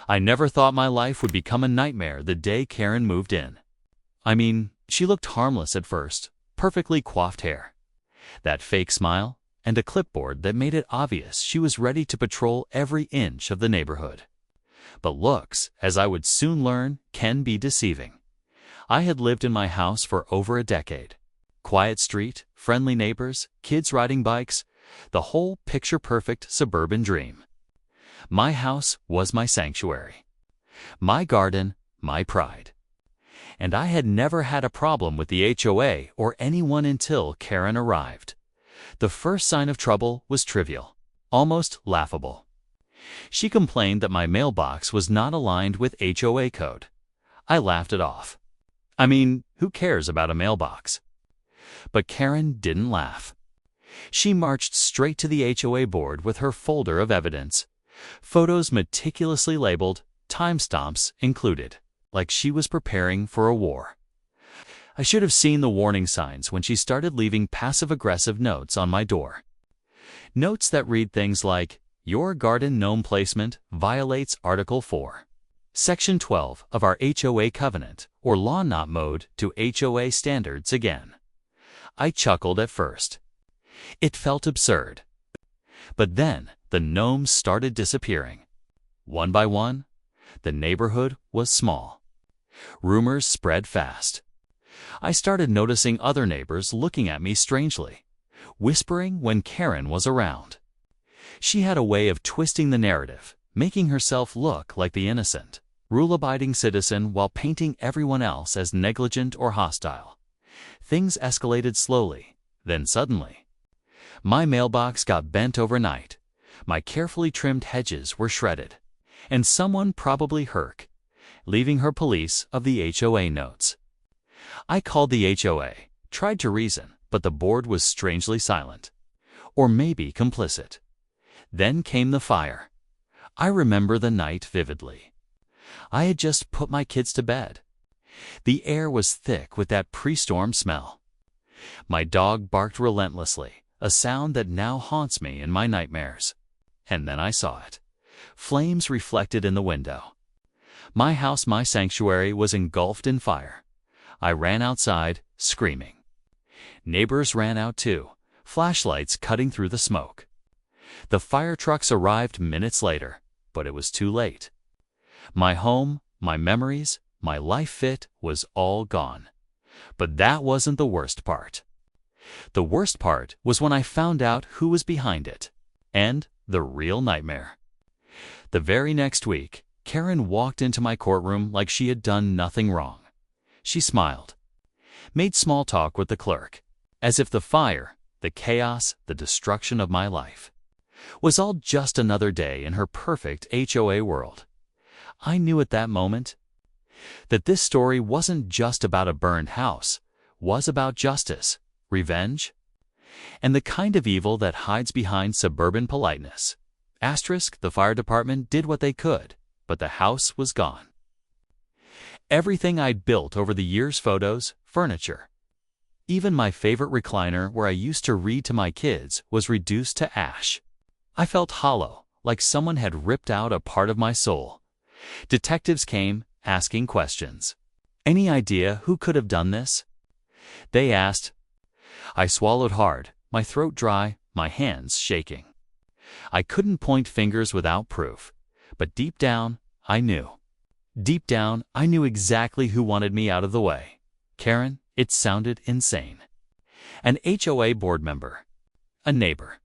I never thought my life would become a nightmare the day Karen moved in. I mean, she looked harmless at first, perfectly coiffed hair, that fake smile, and a clipboard that made it obvious she was ready to patrol every inch of the neighborhood. But looks, as I would soon learn, can be deceiving. I had lived in my house for over a decade. Quiet street, friendly neighbors, kids riding bikes, the whole picture-perfect suburban dream. My house was my sanctuary. My garden, my pride. And I had never had a problem with the HOA or anyone until Karen arrived. The first sign of trouble was trivial, almost laughable. She complained that my mailbox was not aligned with HOA code. I laughed it off. I mean, who cares about a mailbox? But Karen didn't laugh. She marched straight to the HOA board with her folder of evidence, photos meticulously labeled, timestamps included, like she was preparing for a war. I should have seen the warning signs when she started leaving passive-aggressive notes on my door. Notes that read things like, "Your garden gnome placement violates Article 4, Section 12 of our HOA covenant, or lawn not mowed to HOA standards again." I chuckled at first. It felt absurd. But then the gnomes started disappearing. One by one, the neighborhood was small. Rumors spread fast. I started noticing other neighbors looking at me strangely, whispering when Karen was around. She had a way of twisting the narrative, making herself look like the innocent, rule-abiding citizen while painting everyone else as negligent or hostile. Things escalated slowly, then suddenly. My mailbox got bent overnight, my carefully trimmed hedges were shredded, and someone probably hurt, leaving her police of the HOA notes. I called the HOA, tried to reason, but the board was strangely silent. Or maybe complicit. Then came the fire. I remember the night vividly. I had just put my kids to bed. The air was thick with that pre-storm smell. My dog barked relentlessly, a sound that now haunts me in my nightmares. And then I saw it. Flames reflected in the window. My house, my sanctuary, was engulfed in fire. I ran outside, screaming. Neighbors ran out too, flashlights cutting through the smoke. The fire trucks arrived minutes later, but it was too late. My home, my memories, my life fit was all gone. But that wasn't the worst part. The worst part was when I found out who was behind it, and the real nightmare. The very next week, Karen walked into my courtroom like she had done nothing wrong. She smiled, made small talk with the clerk, as if the fire, the chaos, the destruction of my life was all just another day in her perfect HOA world. I knew at that moment that this story wasn't just about a burned house, was about justice, revenge, and the kind of evil that hides behind suburban politeness. Asterisk, the fire department did what they could, but the house was gone. Everything I'd built over the years, photos, furniture, even my favorite recliner where I used to read to my kids, was reduced to ash. I felt hollow, like someone had ripped out a part of my soul. Detectives came, asking questions. Any idea who could have done this? They asked. I swallowed hard, my throat dry, my hands shaking. I couldn't point fingers without proof, but deep down, I knew. Deep down, I knew exactly who wanted me out of the way. Karen, it sounded insane. An HOA board member. A neighbor.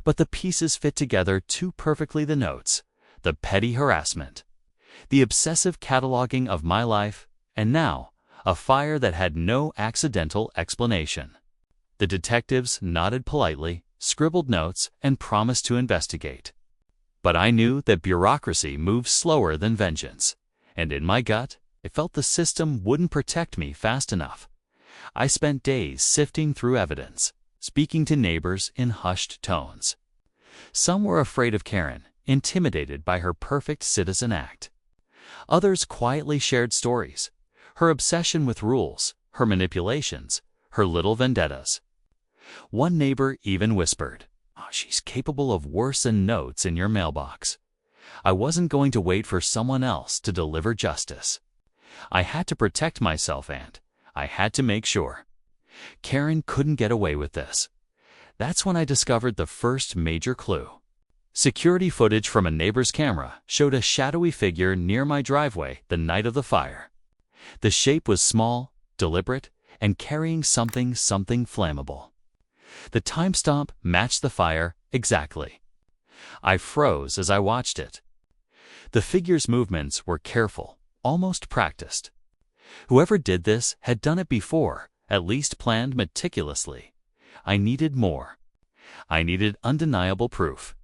But the pieces fit together too perfectly: the notes, the petty harassment, the obsessive cataloging of my life, and now, a fire that had no accidental explanation. The detectives nodded politely, scribbled notes, and promised to investigate. But I knew that bureaucracy moves slower than vengeance, and in my gut, I felt the system wouldn't protect me fast enough. I spent days sifting through evidence, speaking to neighbors in hushed tones. Some were afraid of Karen, intimidated by her perfect citizen act. Others quietly shared stories, her obsession with rules, her manipulations, her little vendettas. One neighbor even whispered, "Oh, she's capable of worse than notes in your mailbox." I wasn't going to wait for someone else to deliver justice. I had to protect myself and I had to make sure. Karen couldn't get away with this. That's when I discovered the first major clue. Security footage from a neighbor's camera showed a shadowy figure near my driveway the night of the fire. The shape was small, deliberate, and carrying something flammable. The timestamp matched the fire exactly. I froze as I watched it. The figure's movements were careful, almost practiced. Whoever did this had done it before, at least planned meticulously. I needed more. I needed undeniable proof.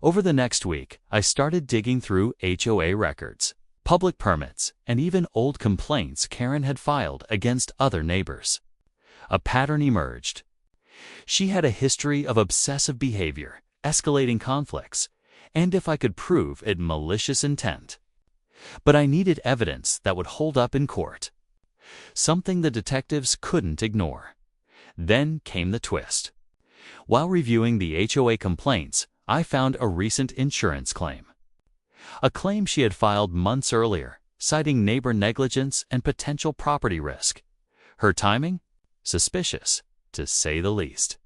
Over the next week, I started digging through HOA records, public permits, and even old complaints Karen had filed against other neighbors. A pattern emerged. She had a history of obsessive behavior, escalating conflicts, and if I could prove it, malicious intent. But I needed evidence that would hold up in court. Something the detectives couldn't ignore. Then came the twist. While reviewing the HOA complaints, I found a recent insurance claim. A claim she had filed months earlier, citing neighbor negligence and potential property risk. Her timing? Suspicious, to say the least.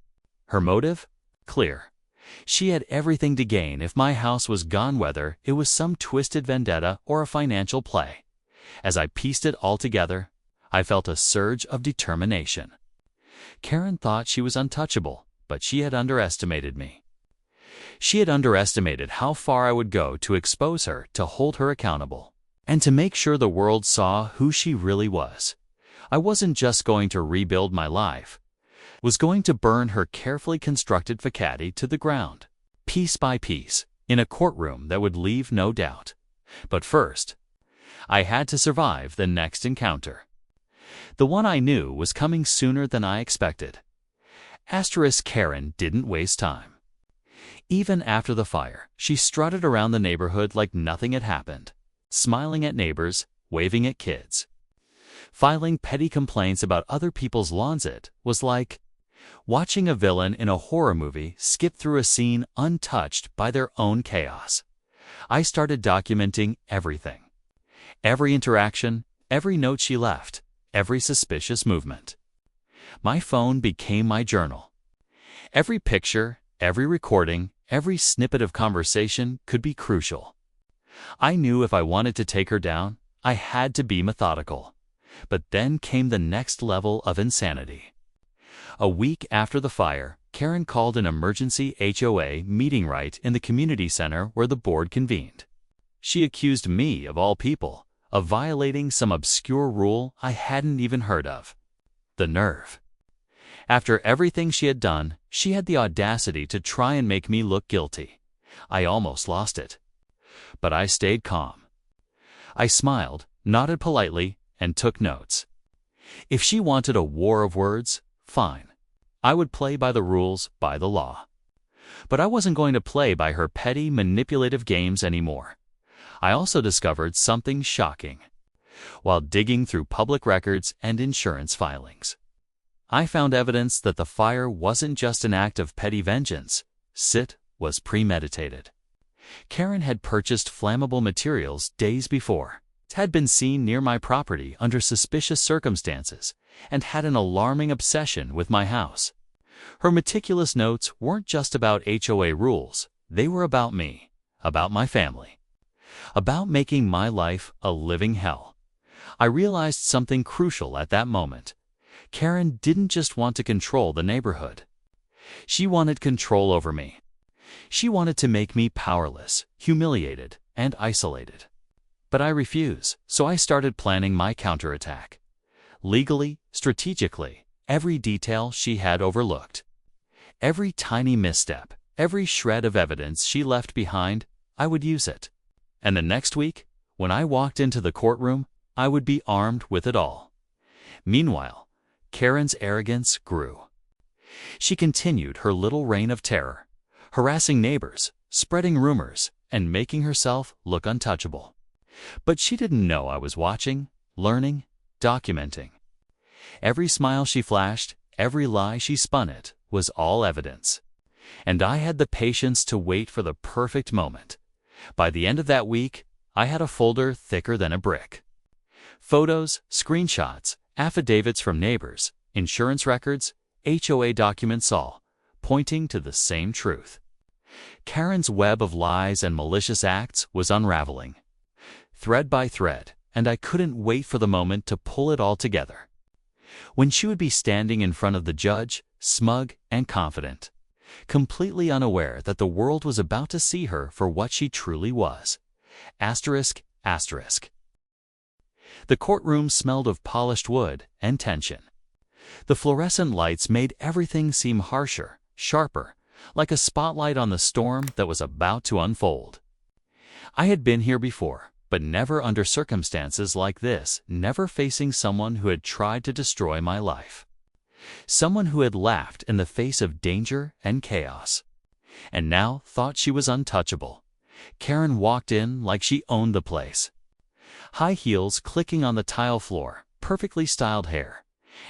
Her motive? Clear. She had everything to gain if my house was gone, whether it was some twisted vendetta or a financial play. As I pieced it all together, I felt a surge of determination. Karen thought she was untouchable, but she had underestimated me. She had underestimated how far I would go to expose her, to hold her accountable, and to make sure the world saw who she really was. I wasn't just going to rebuild my life. I was going to burn her carefully constructed facade to the ground, piece by piece, in a courtroom that would leave no doubt. But first, I had to survive the next encounter. The one I knew was coming sooner than I expected. Karen didn't waste time. Even after the fire, she strutted around the neighborhood like nothing had happened, smiling at neighbors, waving at kids. Filing petty complaints about other people's lawns. It was like watching a villain in a horror movie skip through a scene untouched by their own chaos. I started documenting everything. Every interaction, every note she left, every suspicious movement. My phone became my journal. Every picture, every recording, every snippet of conversation could be crucial. I knew if I wanted to take her down, I had to be methodical. But then came the next level of insanity. A week after the fire, Karen called an emergency HOA meeting right in the community center where the board convened. She accused me, of all people, of violating some obscure rule I hadn't even heard of. The nerve. After everything she had done, she had the audacity to try and make me look guilty. I almost lost it. But I stayed calm. I smiled, nodded politely, and took notes. If she wanted a war of words, fine. I would play by the rules, by the law. But I wasn't going to play by her petty, manipulative games anymore. I also discovered something shocking. While digging through public records and insurance filings, I found evidence that the fire wasn't just an act of petty vengeance. It was premeditated. Karen had purchased flammable materials days before, had been seen near my property under suspicious circumstances, and had an alarming obsession with my house. Her meticulous notes weren't just about HOA rules, they were about me, about my family, about making my life a living hell. I realized something crucial at that moment. Karen didn't just want to control the neighborhood. She wanted control over me. She wanted to make me powerless, humiliated, and isolated. But I refused, so I started planning my counterattack. Legally, strategically, every detail she had overlooked. Every tiny misstep, every shred of evidence she left behind, I would use it. And the next week, when I walked into the courtroom, I would be armed with it all. Meanwhile, Karen's arrogance grew. She continued her little reign of terror, harassing neighbors, spreading rumors, and making herself look untouchable. But she didn't know I was watching, learning, documenting. Every smile she flashed, every lie she spun, it was all evidence. And I had the patience to wait for the perfect moment. By the end of that week, I had a folder thicker than a brick. Photos, screenshots, affidavits from neighbors, insurance records, HOA documents, all pointing to the same truth. Karen's web of lies and malicious acts was unraveling, thread by thread, and I couldn't wait for the moment to pull it all together. When she would be standing in front of the judge, smug and confident, completely unaware that the world was about to see her for what she truly was. Asterisk, asterisk. The courtroom smelled of polished wood and tension. The fluorescent lights made everything seem harsher, sharper, like a spotlight on the storm that was about to unfold. I had been here before, but never under circumstances like this, never facing someone who had tried to destroy my life. Someone who had laughed in the face of danger and chaos, and now thought she was untouchable. Karen walked in like she owned the place. High heels clicking on the tile floor, perfectly styled hair,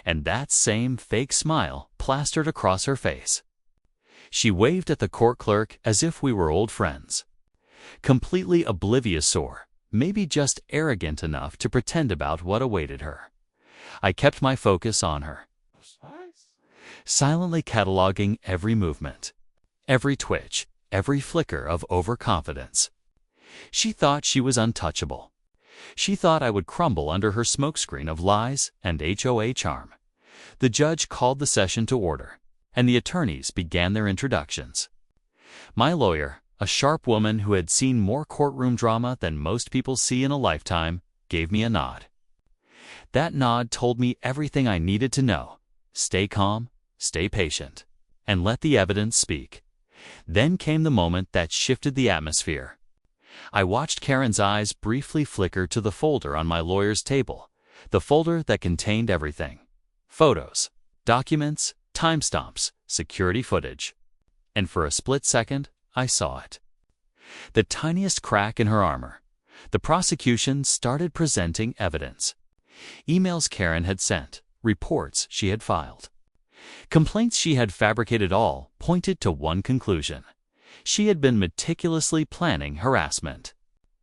and that same fake smile plastered across her face. She waved at the court clerk as if we were old friends. Completely oblivious or maybe just arrogant enough to pretend about what awaited her. I kept my focus on her, silently cataloging every movement, every twitch, every flicker of overconfidence. She thought she was untouchable. She thought I would crumble under her smokescreen of lies and HOA charm. The judge called the session to order, and the attorneys began their introductions. My lawyer, a sharp woman who had seen more courtroom drama than most people see in a lifetime, gave me a nod. That nod told me everything I needed to know. Stay calm, stay patient, and let the evidence speak. Then came the moment that shifted the atmosphere. I watched Karen's eyes briefly flicker to the folder on my lawyer's table, the folder that contained everything: photos, documents, timestamps, security footage. And for a split second, I saw it. The tiniest crack in her armor. The prosecution started presenting evidence. Emails Karen had sent, reports she had filed. Complaints she had fabricated, all pointed to one conclusion. She had been meticulously planning harassment,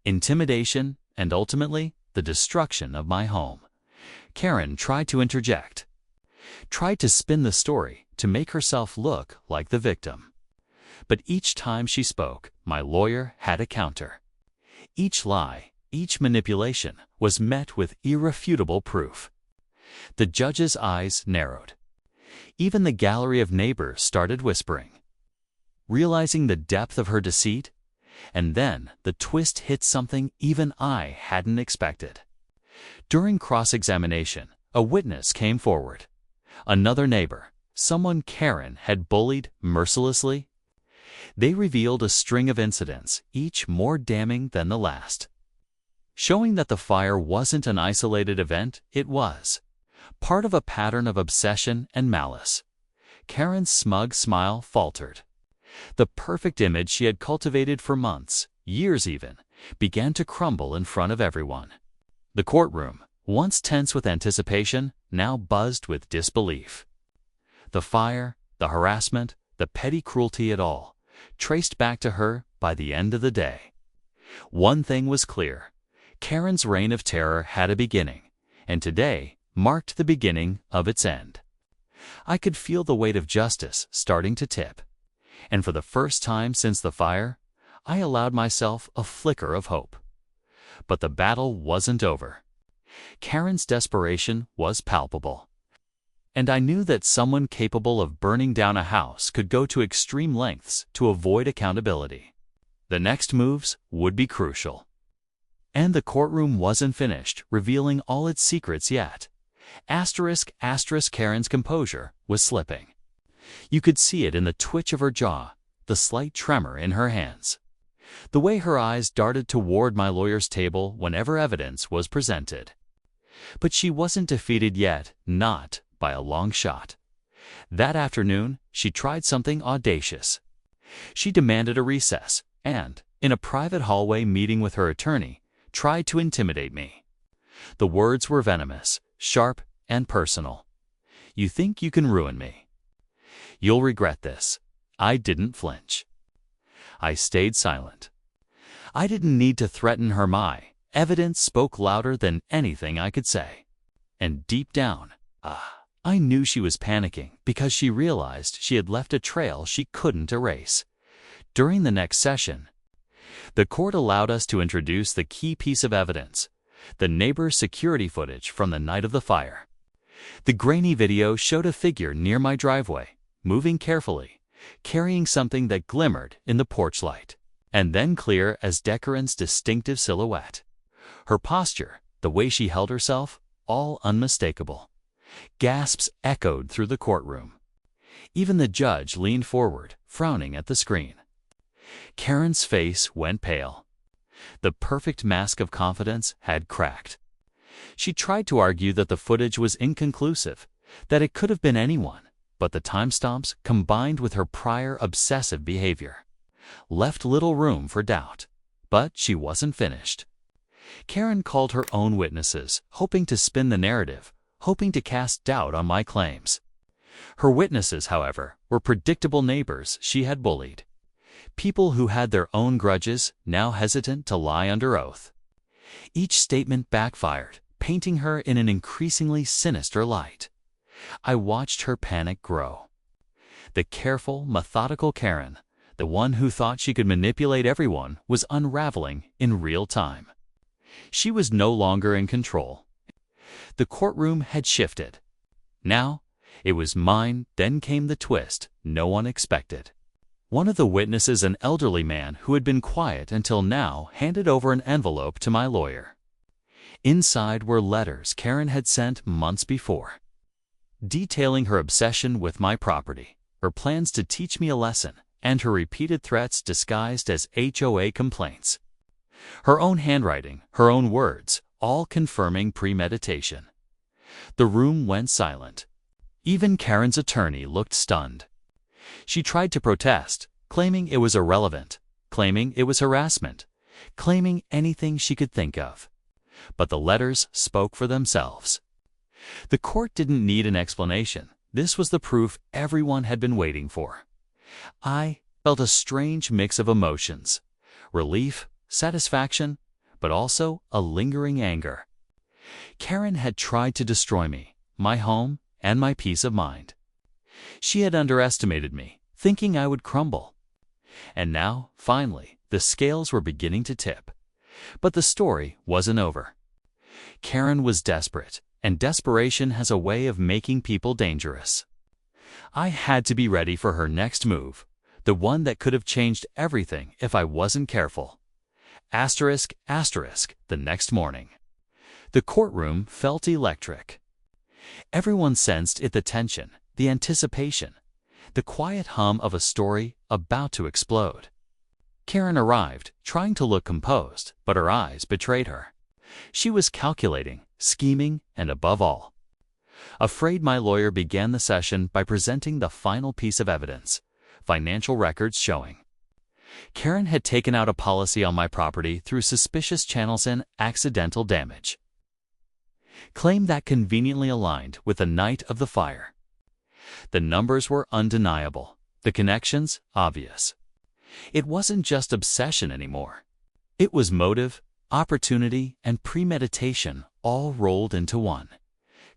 intimidation, and ultimately the destruction of my home. Karen tried to interject, tried to spin the story to make herself look like the victim. But each time she spoke, my lawyer had a counter. Each lie, each manipulation was met with irrefutable proof. The judge's eyes narrowed. Even the gallery of neighbors started whispering, realizing the depth of her deceit. And then the twist hit, something even I hadn't expected. During cross-examination, a witness came forward. Another neighbor, someone Karen had bullied mercilessly. They revealed a string of incidents, each more damning than the last. Showing that the fire wasn't an isolated event, it was part of a pattern of obsession and malice. Karen's smug smile faltered. The perfect image she had cultivated for months, years even, began to crumble in front of everyone. The courtroom, once tense with anticipation, now buzzed with disbelief. The fire, the harassment, the petty cruelty, it all traced back to her by the end of the day. One thing was clear: Karen's reign of terror had a beginning, and today marked the beginning of its end. I could feel the weight of justice starting to tip, and for the first time since the fire, I allowed myself a flicker of hope. But the battle wasn't over. Karen's desperation was palpable, and I knew that someone capable of burning down a house could go to extreme lengths to avoid accountability. The next moves would be crucial. And the courtroom wasn't finished revealing all its secrets yet. Asterisk, asterisk, Karen's composure was slipping. You could see it in the twitch of her jaw, the slight tremor in her hands, the way her eyes darted toward my lawyer's table whenever evidence was presented. But she wasn't defeated yet, not by a long shot. That afternoon, she tried something audacious. She demanded a recess and, in a private hallway meeting with her attorney, tried to intimidate me. The words were venomous, sharp, and personal. "You think you can ruin me? You'll regret this." I didn't flinch. I stayed silent. I didn't need to threaten her. My evidence spoke louder than anything I could say. And deep down, I knew she was panicking because she realized she had left a trail she couldn't erase. During the next session, the court allowed us to introduce the key piece of evidence, the neighbor's security footage from the night of the fire. The grainy video showed a figure near my driveway, moving carefully, carrying something that glimmered in the porch light, and then clear as Decoran's distinctive silhouette. Her posture, the way she held herself, all unmistakable. Gasps echoed through the courtroom. Even the judge leaned forward, frowning at the screen. Karen's face went pale. The perfect mask of confidence had cracked. She tried to argue that the footage was inconclusive, that it could have been anyone, but the timestamps, combined with her prior obsessive behavior, left little room for doubt. But she wasn't finished. Karen called her own witnesses, hoping to spin the narrative, hoping to cast doubt on my claims. Her witnesses, however, were predictable neighbors she had bullied. People who had their own grudges, now hesitant to lie under oath. Each statement backfired, painting her in an increasingly sinister light. I watched her panic grow. The careful, methodical Karen, the one who thought she could manipulate everyone, was unraveling in real time. She was no longer in control. The courtroom had shifted. Now, it was mine. Then came the twist no one expected. One of the witnesses, an elderly man who had been quiet until now, handed over an envelope to my lawyer. Inside were letters Karen had sent months before, detailing her obsession with my property, her plans to teach me a lesson, and her repeated threats disguised as HOA complaints. Her own handwriting, her own words, all confirming premeditation. The room went silent. Even Karen's attorney looked stunned. She tried to protest, claiming it was irrelevant, claiming it was harassment, claiming anything she could think of. But the letters spoke for themselves. The court didn't need an explanation. This was the proof everyone had been waiting for. I felt a strange mix of emotions: relief, satisfaction, but also a lingering anger. Karen had tried to destroy me, my home, and my peace of mind. She had underestimated me, thinking I would crumble. And now, finally, the scales were beginning to tip. But the story wasn't over. Karen was desperate, and desperation has a way of making people dangerous. I had to be ready for her next move, the one that could have changed everything if I wasn't careful. Asterisk, asterisk, the next morning. The courtroom felt electric. Everyone sensed it, the tension, the anticipation, the quiet hum of a story about to explode. Karen arrived, trying to look composed, but her eyes betrayed her. She was calculating, scheming, and above all, afraid. My lawyer began the session by presenting the final piece of evidence: financial records showing Karen had taken out a policy on my property through suspicious channels and accidental damage. Claim that conveniently aligned with the night of the fire. The numbers were undeniable, the connections obvious. It wasn't just obsession anymore. It was motive, opportunity, and premeditation all rolled into one.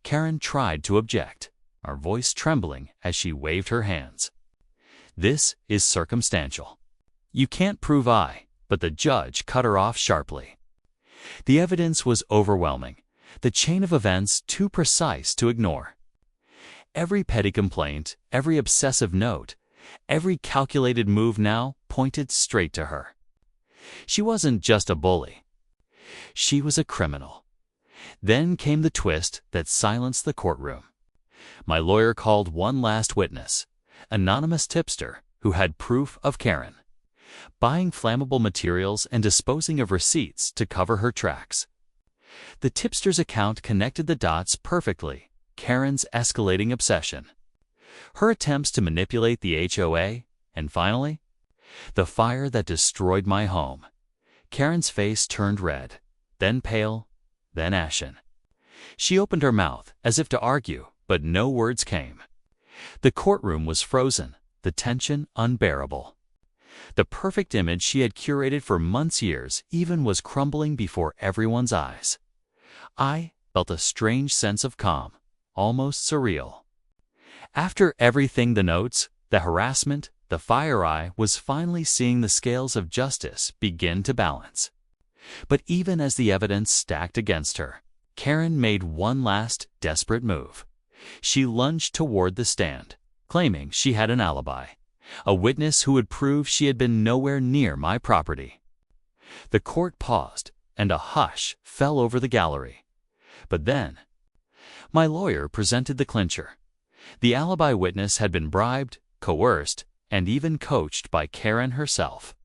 Karen tried to object, her voice trembling as she waved her hands. This is circumstantial. You can't prove but the judge cut her off sharply. The evidence was overwhelming, the chain of events too precise to ignore. Every petty complaint, every obsessive note, every calculated move now pointed straight to her. She wasn't just a bully. She was a criminal. Then came the twist that silenced the courtroom. My lawyer called one last witness, anonymous tipster who had proof of Karen buying flammable materials and disposing of receipts to cover her tracks. The tipster's account connected the dots perfectly: Karen's escalating obsession, her attempts to manipulate the HOA, and finally, the fire that destroyed my home. Karen's face turned red, then pale, then ashen. She opened her mouth as if to argue, but no words came. The courtroom was frozen, the tension unbearable. The perfect image she had curated for years even was crumbling before everyone's eyes. I felt a strange sense of calm, almost surreal. After everything, the notes, the harassment, the fire, I was finally seeing the scales of justice begin to balance. But even as the evidence stacked against her, Karen made one last desperate move. She lunged toward the stand, claiming she had an alibi, a witness who would prove she had been nowhere near my property. The court paused, and a hush fell over the gallery. But then, my lawyer presented the clincher. The alibi witness had been bribed, coerced, and even coached by Karen herself.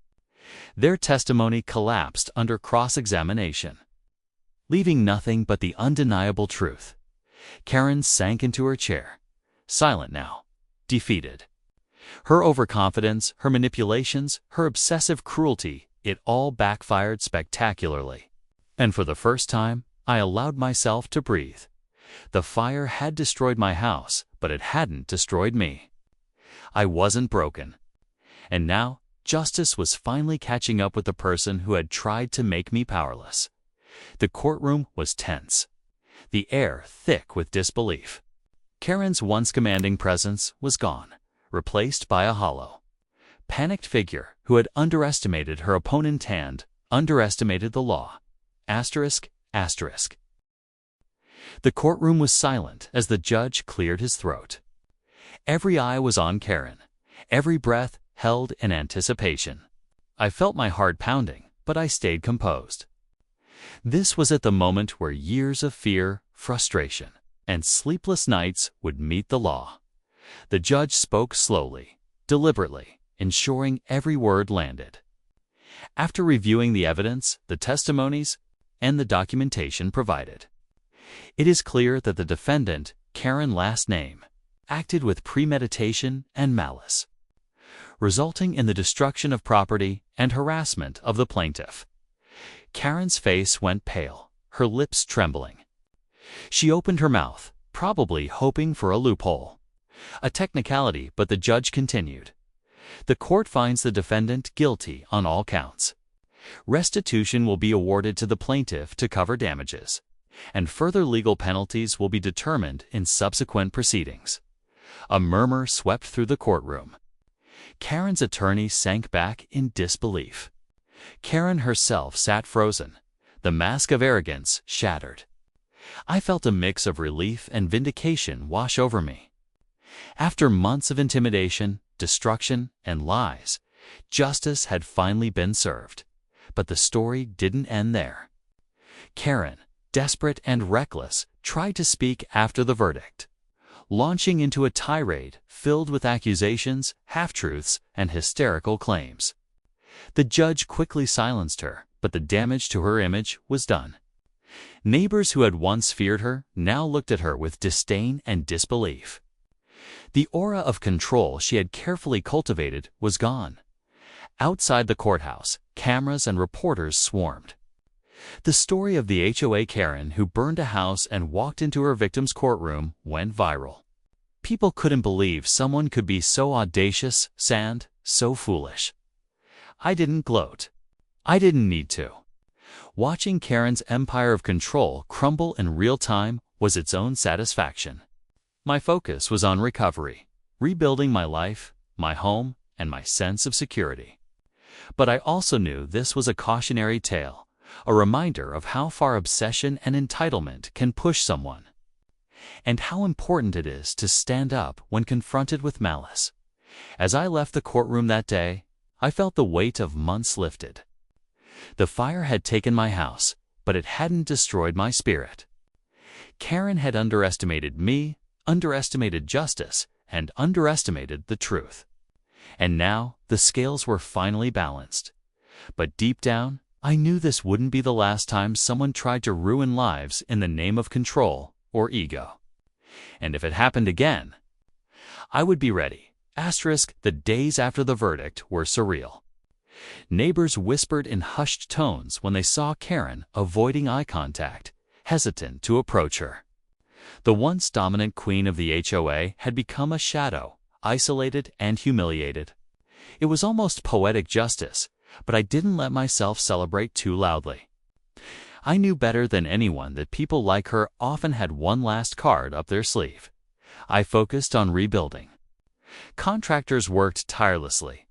Their testimony collapsed under cross-examination, leaving nothing but the undeniable truth. Karen sank into her chair, silent now, defeated. Her overconfidence, her manipulations, her obsessive cruelty, it all backfired spectacularly. And for the first time, I allowed myself to breathe. The fire had destroyed my house, but it hadn't destroyed me. I wasn't broken. And now, justice was finally catching up with the person who had tried to make me powerless. The courtroom was tense, the air thick with disbelief. Karen's once commanding presence was gone, replaced by a hollow, panicked figure who had underestimated her opponent and underestimated the law. Asterisk, asterisk. The courtroom was silent as the judge cleared his throat. Every eye was on Karen, every breath held in anticipation. I felt my heart pounding, but I stayed composed. This was at the moment where years of fear, frustration, and sleepless nights would meet the law. The judge spoke slowly, deliberately, ensuring every word landed. After reviewing the evidence, the testimonies, and the documentation provided, it is clear that the defendant, Karen last name, acted with premeditation and malice, resulting in the destruction of property and harassment of the plaintiff. Karen's face went pale, her lips trembling. She opened her mouth, probably hoping for a loophole. A technicality, but the judge continued. The court finds the defendant guilty on all counts. Restitution will be awarded to the plaintiff to cover damages, and further legal penalties will be determined in subsequent proceedings. A murmur swept through the courtroom. Karen's attorney sank back in disbelief. Karen herself sat frozen, the mask of arrogance shattered. I felt a mix of relief and vindication wash over me. After months of intimidation, destruction, and lies, justice had finally been served. But the story didn't end there. Karen, desperate and reckless, tried to speak after the verdict, launching into a tirade filled with accusations, half-truths, and hysterical claims. The judge quickly silenced her, but the damage to her image was done. Neighbors who had once feared her now looked at her with disdain and disbelief. The aura of control she had carefully cultivated was gone. Outside the courthouse, cameras and reporters swarmed. The story of the HOA Karen who burned a house and walked into her victim's courtroom went viral. People couldn't believe someone could be so audacious, so foolish. I didn't gloat. I didn't need to. Watching Karen's empire of control crumble in real time was its own satisfaction. My focus was on recovery, rebuilding my life, my home, and my sense of security. But I also knew this was a cautionary tale, a reminder of how far obsession and entitlement can push someone, and how important it is to stand up when confronted with malice. As I left the courtroom that day, I felt the weight of months lifted. The fire had taken my house, but it hadn't destroyed my spirit. Karen had underestimated me, underestimated justice, and underestimated the truth. And now the scales were finally balanced. But deep down, I knew this wouldn't be the last time someone tried to ruin lives in the name of control or ego. And if it happened again, I would be ready. The days after the verdict were surreal. Neighbors whispered in hushed tones when they saw Karen avoiding eye contact, hesitant to approach her. The once dominant queen of the HOA had become a shadow, isolated and humiliated. It was almost poetic justice, but I didn't let myself celebrate too loudly. I knew better than anyone that people like her often had one last card up their sleeve. I focused on rebuilding. Contractors worked tirelessly.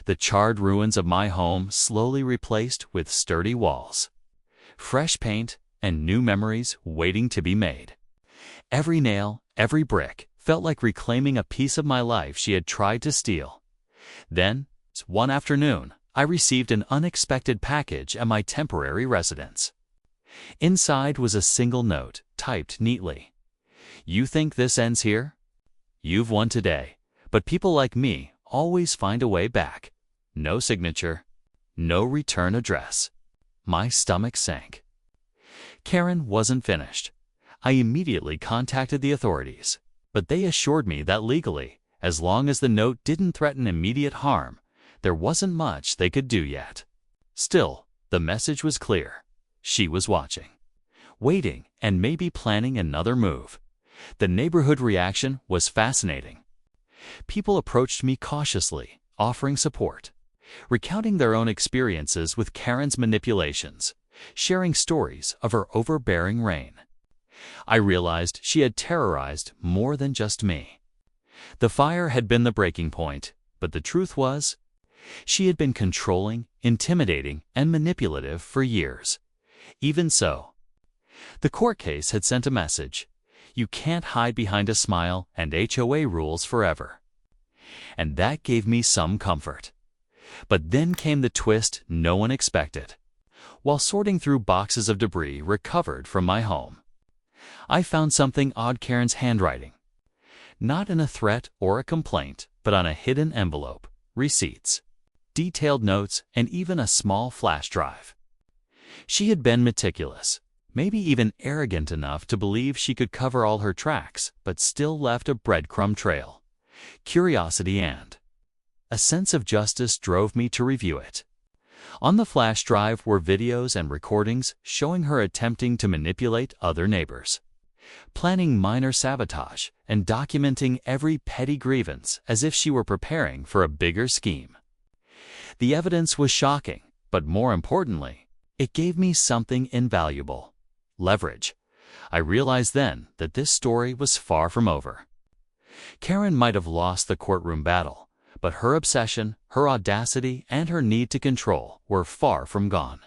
The charred ruins of my home slowly replaced with sturdy walls, fresh paint, and new memories waiting to be made. Every nail, every brick, felt like reclaiming a piece of my life she had tried to steal. Then, one afternoon, I received an unexpected package at my temporary residence. Inside was a single note, typed neatly. "You think this ends here? You've won today, but people like me always find a way back." No signature, no return address. My stomach sank. Karen wasn't finished. I immediately contacted the authorities, but they assured me that legally, as long as the note didn't threaten immediate harm, there wasn't much they could do yet. Still, the message was clear. She was watching, waiting, and maybe planning another move. The neighborhood reaction was fascinating. People approached me cautiously, offering support, recounting their own experiences with Karen's manipulations, sharing stories of her overbearing reign. I realized she had terrorized more than just me. The fire had been the breaking point, but the truth was, she had been controlling, intimidating, and manipulative for years. Even so, the court case had sent a message: you can't hide behind a smile and HOA rules forever. And that gave me some comfort. But then came the twist no one expected. While sorting through boxes of debris recovered from my home, I found something odd: Karen's handwriting. Not in a threat or a complaint, but on a hidden envelope, receipts, detailed notes, and even a small flash drive. She had been meticulous, maybe even arrogant enough to believe she could cover all her tracks, but still left a breadcrumb trail. Curiosity and a sense of justice drove me to review it. On the flash drive were videos and recordings showing her attempting to manipulate other neighbors, planning minor sabotage, and documenting every petty grievance as if she were preparing for a bigger scheme. The evidence was shocking, but more importantly, it gave me something invaluable: leverage. I realized then that this story was far from over. Karen might have lost the courtroom battle, but her obsession, her audacity, and her need to control were far from gone.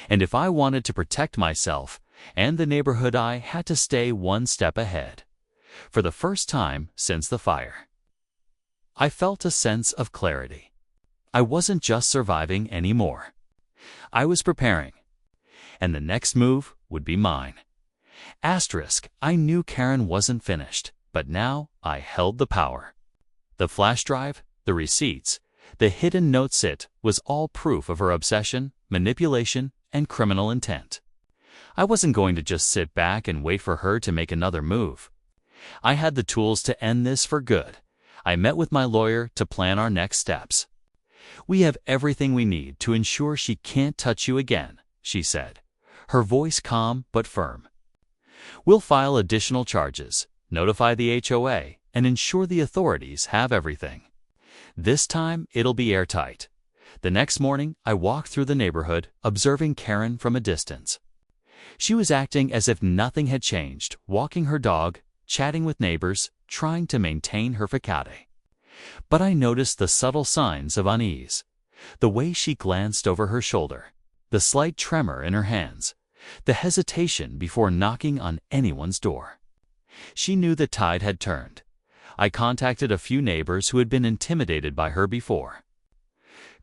And if I wanted to protect myself and the neighborhood, I had to stay one step ahead. For the first time since the fire, I felt a sense of clarity. I wasn't just surviving anymore. I was preparing, and the next move would be mine. I knew Karen wasn't finished, but now I held the power. The flash drive, the receipts, the hidden notes, it was all proof of her obsession, manipulation, and criminal intent. I wasn't going to just sit back and wait for her to make another move. I had the tools to end this for good. I met with my lawyer to plan our next steps. "We have everything we need to ensure she can't touch you again," she said, her voice calm but firm. "We'll file additional charges, notify the HOA, and ensure the authorities have everything. This time, it'll be airtight." The next morning, I walked through the neighborhood, observing Karen from a distance. She was acting as if nothing had changed, walking her dog, chatting with neighbors, trying to maintain her facade. But I noticed the subtle signs of unease: the way she glanced over her shoulder, the slight tremor in her hands, the hesitation before knocking on anyone's door. She knew the tide had turned. I contacted a few neighbors who had been intimidated by her before.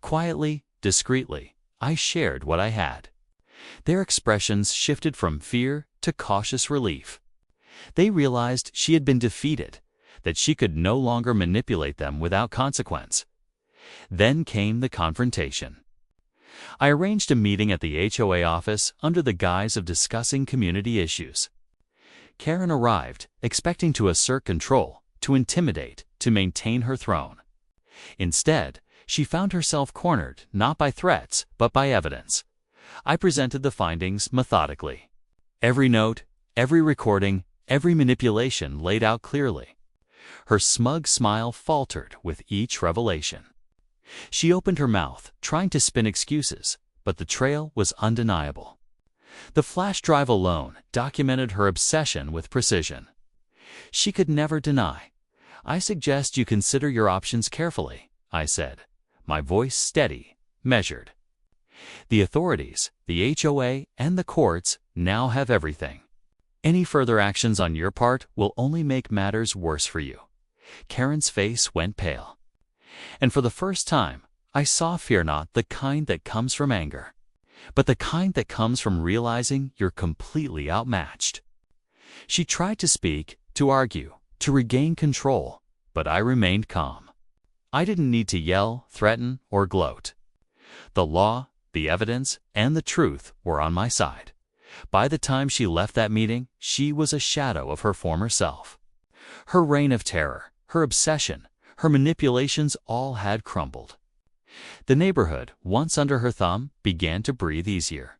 Quietly, discreetly, I shared what I had. Their expressions shifted from fear to cautious relief. They realized she had been defeated, that she could no longer manipulate them without consequence. Then came the confrontation. I arranged a meeting at the HOA office under the guise of discussing community issues. Karen arrived, expecting to assert control, to intimidate, to maintain her throne. Instead, she found herself cornered not by threats, but by evidence. I presented the findings methodically. Every note, every recording, every manipulation laid out clearly. Her smug smile faltered with each revelation. She opened her mouth, trying to spin excuses, but the trail was undeniable. The flash drive alone documented her obsession with precision. She could never deny. "I suggest you consider your options carefully," I said, my voice steady, measured. "The authorities, the HOA, and the courts now have everything. Any further actions on your part will only make matters worse for you." Karen's face went pale. And for the first time, I saw fear, not the kind that comes from anger, but the kind that comes from realizing you're completely outmatched. She tried to speak, to argue, to regain control, but I remained calm. I didn't need to yell, threaten, or gloat. The law, the evidence, and the truth were on my side. By the time she left that meeting, she was a shadow of her former self. Her reign of terror, her obsession, her manipulations all had crumbled. The neighborhood, once under her thumb, began to breathe easier.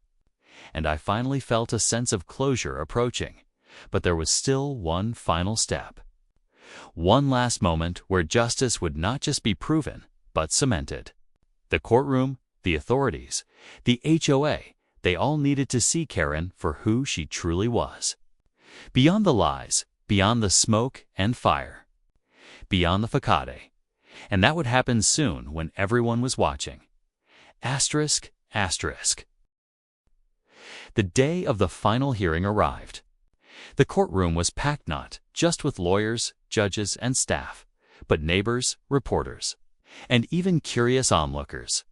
And I finally felt a sense of closure approaching, but there was still one final step. One last moment where justice would not just be proven, but cemented. The courtroom, the authorities, the HOA, they all needed to see Karen for who she truly was. Beyond the lies, beyond the smoke and fire, beyond the facade. And that would happen soon when everyone was watching. Asterisk, asterisk. The day of the final hearing arrived. The courtroom was packed not just with lawyers, judges, and staff, but neighbors, reporters, and even curious onlookers.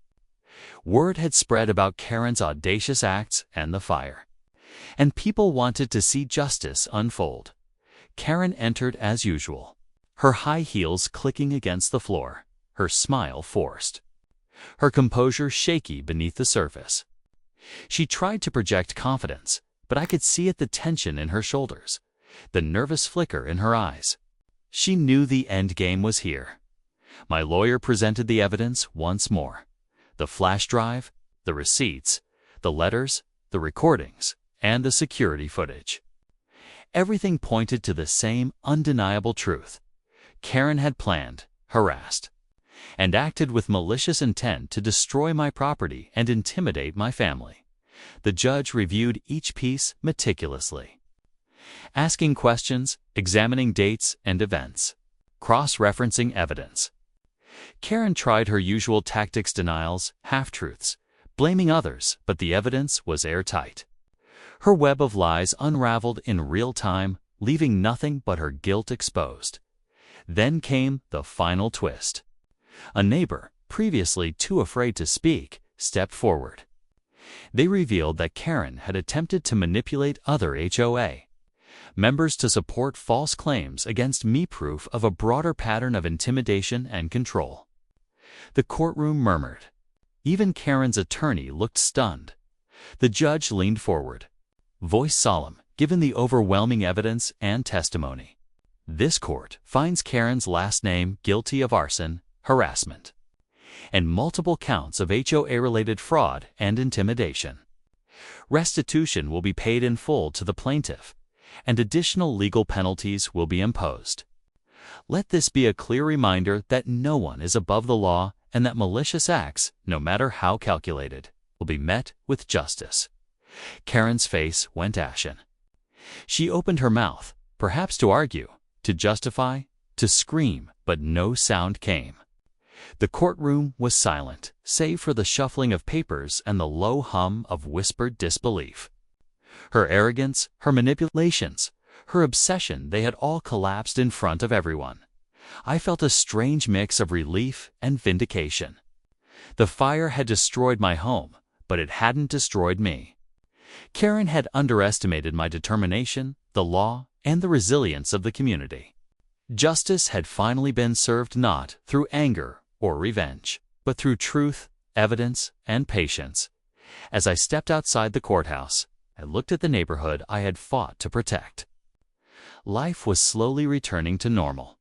Word had spread about Karen's audacious acts and the fire, and people wanted to see justice unfold. Karen entered as usual, her high heels clicking against the floor, her smile forced, her composure shaky beneath the surface. She tried to project confidence, but I could see the tension in her shoulders, the nervous flicker in her eyes. She knew the end game was here. My lawyer presented the evidence once more. The flash drive, the receipts, the letters, the recordings, and the security footage. Everything pointed to the same undeniable truth. Karen had planned, harassed, and acted with malicious intent to destroy my property and intimidate my family. The judge reviewed each piece meticulously, asking questions, examining dates and events, cross-referencing evidence. Karen tried her usual tactics: denials, half-truths, blaming others, but the evidence was airtight. Her web of lies unraveled in real time, leaving nothing but her guilt exposed. Then came the final twist. A neighbor, previously too afraid to speak, stepped forward. They revealed that Karen had attempted to manipulate other HOA members to support false claims against me, proof of a broader pattern of intimidation and control. The courtroom murmured. Even Karen's attorney looked stunned. The judge leaned forward, voice solemn, given the overwhelming evidence and testimony. "This court finds Karen's last name guilty of arson, harassment, and multiple counts of HOA-related fraud and intimidation. Restitution will be paid in full to the plaintiff, and additional legal penalties will be imposed. Let this be a clear reminder that no one is above the law and that malicious acts, no matter how calculated, will be met with justice." Karen's face went ashen. She opened her mouth, perhaps to argue, to justify, to scream, but no sound came. The courtroom was silent, save for the shuffling of papers and the low hum of whispered disbelief. Her arrogance, her manipulations, her obsession, they had all collapsed in front of everyone. I felt a strange mix of relief and vindication. The fire had destroyed my home, but it hadn't destroyed me. Karen had underestimated my determination, the law, and the resilience of the community. Justice had finally been served not through anger or revenge, but through truth, evidence, and patience. As I stepped outside the courthouse, I looked at the neighborhood I had fought to protect. Life was slowly returning to normal.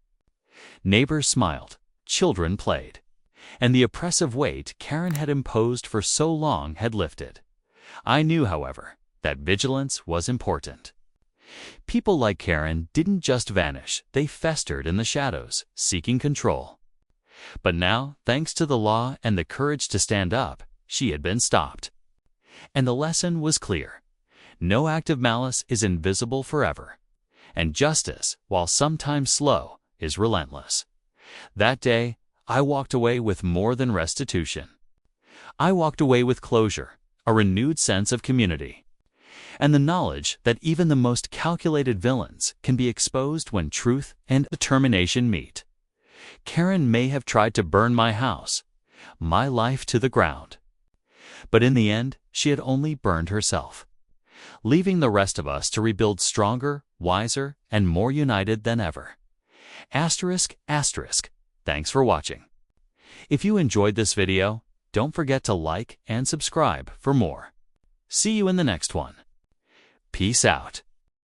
Neighbors smiled, children played, and the oppressive weight Karen had imposed for so long had lifted. I knew, however, that vigilance was important. People like Karen didn't just vanish, they festered in the shadows, seeking control. But now, thanks to the law and the courage to stand up, she had been stopped. And the lesson was clear. No act of malice is invisible forever. And justice, while sometimes slow, is relentless. That day, I walked away with more than restitution. I walked away with closure, a renewed sense of community, and the knowledge that even the most calculated villains can be exposed when truth and determination meet. Karen may have tried to burn my house, my life to the ground. But in the end, she had only burned herself, leaving the rest of us to rebuild stronger, wiser, and more united than ever. Asterisk, asterisk. Thanks for watching. If you enjoyed this video, don't forget to like and subscribe for more. See you in the next one. Peace out.